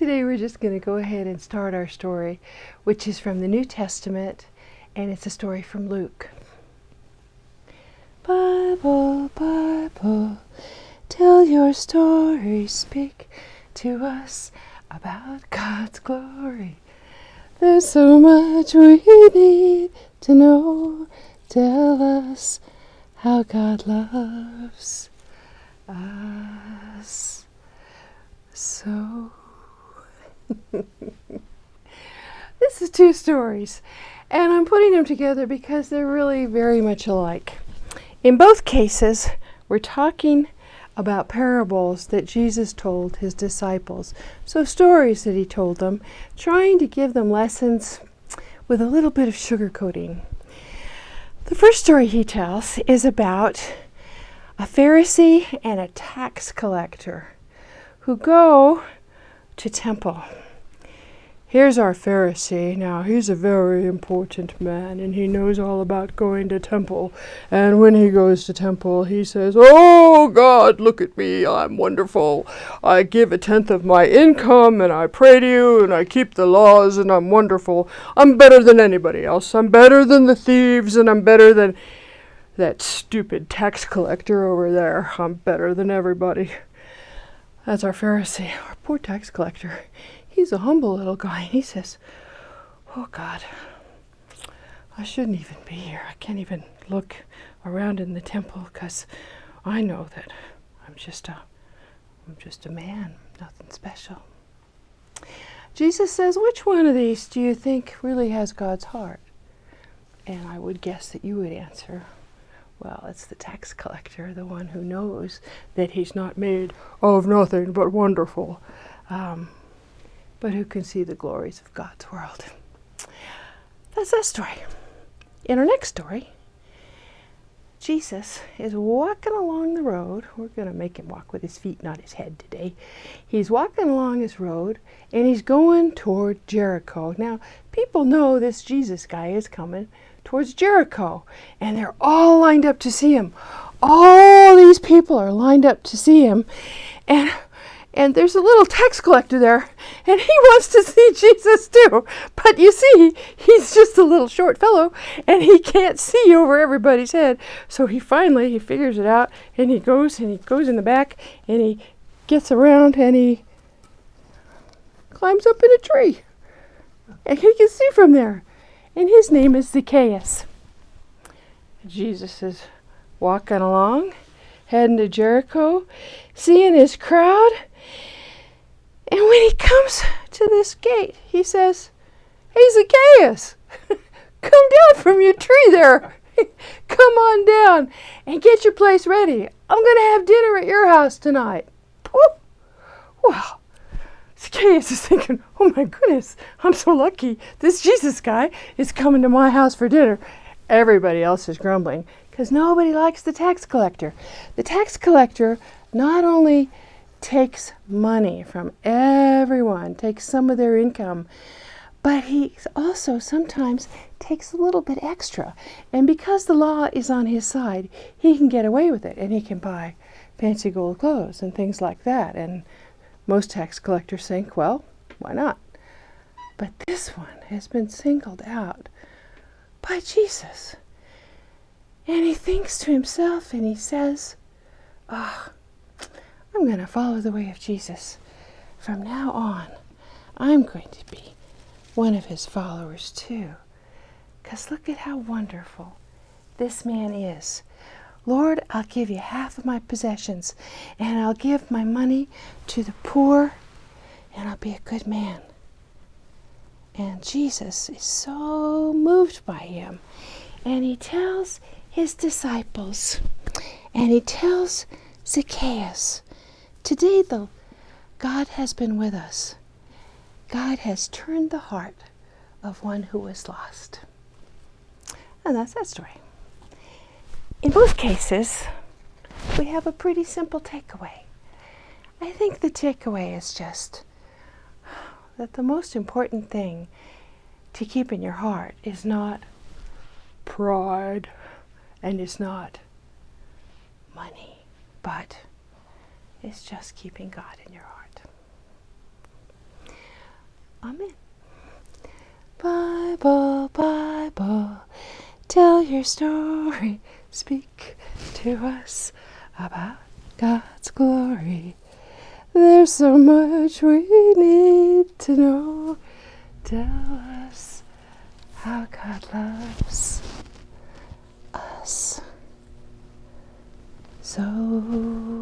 Today we're just going to go ahead and start our story, which is from the New Testament, and it's a story from Luke. Bible, Bible, tell your story, speak to us about God's glory. There's so much we need to know. Tell us how God loves us so. This is two stories, and I'm putting them together because they're really very much alike. In both cases, we're talking about parables that Jesus told his disciples. So stories that he told them, trying to give them lessons with a little bit of sugarcoating. The first story he tells is about a Pharisee and a tax collector who go to temple. Here's our Pharisee. Now, he's a very important man, and he knows all about going to temple. And when he goes to temple, he says, "Oh, God, look at me. I'm wonderful. I give 1/10 of my income, and I pray to you, and I keep the laws, and I'm wonderful. I'm better than anybody else. I'm better than the thieves, and I'm better than that stupid tax collector over there. I'm better than everybody." That's our Pharisee, our poor tax collector. He's a humble little guy. He says, "Oh God, I shouldn't even be here. I can't even look around in the temple because I know that I'm just a man, nothing special." Jesus says, "Which one of these do you think really has God's heart?" And I would guess that you would answer, well, it's the tax collector, the one who knows that he's not made of nothing but wonderful, but who can see the glories of God's world. That's that story. In our next story, Jesus is walking along the road. We're going to make him walk with his feet, not his head today. He's walking along his road, and he's going toward Jericho. Now, people know this Jesus guy is coming towards Jericho, and they're all lined up to see him. All these people are lined up to see him, and there's a little tax collector there, and he wants to see Jesus too. But you see, he's just a little short fellow, and he can't see over everybody's head. So he figures it out, and he goes in the back, and he gets around, and he climbs up in a tree, and he can see from there. And his name is Zacchaeus. Jesus is walking along, heading to Jericho, seeing his crowd. And when he comes to this gate, he says, "Hey, Zacchaeus, come down from your tree there. Come on down and get your place ready. I'm going to have dinner at your house tonight." Whoop. Well, Zacchaeus is thinking, "Oh my goodness, I'm so lucky. This Jesus guy is coming to my house for dinner." Everybody else is grumbling because nobody likes the tax collector. The tax collector not only takes money from everyone, takes some of their income, but he also sometimes takes a little bit extra. And because the law is on his side, he can get away with it, and he can buy fancy gold clothes and things like that. And most tax collectors think, well, why not? But this one has been singled out by Jesus. And he thinks to himself, and he says, I'm going to follow the way of Jesus. From now on, I'm going to be one of his followers too. Because look at how wonderful this man is. "Lord, I'll give you half of my possessions, and I'll give my money to the poor, and I'll be a good man." And Jesus is so moved by him. And he tells his disciples, and he tells Zacchaeus, "Today, God has been with us. God has turned the heart of one who was lost." And that's that story. In both cases, we have a pretty simple takeaway. I think the takeaway is just that the most important thing to keep in your heart is not pride, and it's not money, but it's just keeping God in your heart. Tell your story, speak to us about God's glory. There's so much we need to know. Tell us how God loves us so.